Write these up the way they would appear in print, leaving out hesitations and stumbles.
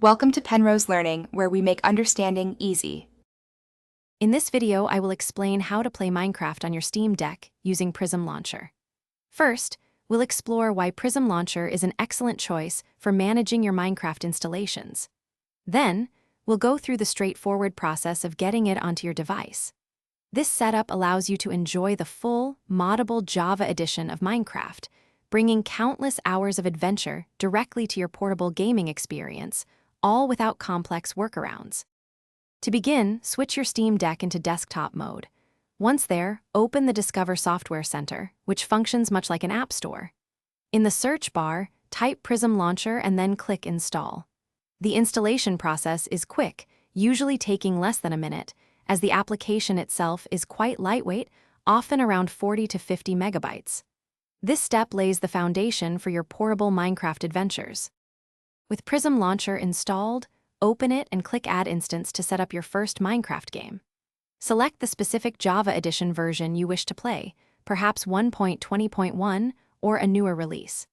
Welcome to Penrose Learning, where we make understanding easy. In this video, I will explain how to play Minecraft on your Steam Deck using Prism Launcher. First, we'll explore why Prism Launcher is an excellent choice for managing your Minecraft installations. Then, we'll go through the straightforward process of getting it onto your device. This setup allows you to enjoy the full, moddable Java edition of Minecraft, bringing countless hours of adventure directly to your portable gaming experience, all without complex workarounds. To begin, switch your Steam Deck into desktop mode. Once there, open the Discover Software Center, which functions much like an app store. In the search bar, type Prism Launcher and then click Install. The installation process is quick, usually taking less than a minute, as the application itself is quite lightweight, often around 40 to 50 megabytes. This step lays the foundation for your portable Minecraft adventures. With Prism Launcher installed, open it and click Add Instance to set up your first Minecraft game. Select the specific Java Edition version you wish to play, perhaps 1.20.1 or a newer release.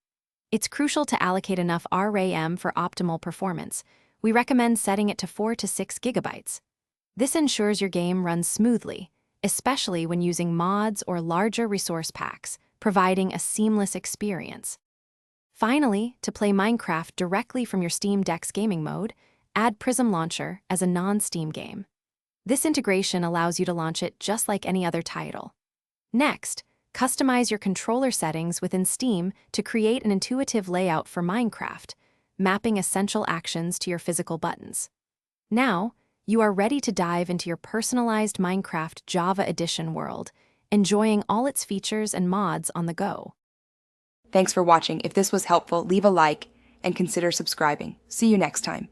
It's crucial to allocate enough RAM for optimal performance. We recommend setting it to 4 to 6 gigabytes. This ensures your game runs smoothly, especially when using mods or larger resource packs, providing a seamless experience. Finally, to play Minecraft directly from your Steam Deck's gaming mode, add Prism Launcher as a non-Steam game. This integration allows you to launch it just like any other title. Next, customize your controller settings within Steam to create an intuitive layout for Minecraft, mapping essential actions to your physical buttons. Now, you are ready to dive into your personalized Minecraft Java Edition world, enjoying all its features and mods on the go. Thanks for watching. If this was helpful, leave a like and consider subscribing. See you next time.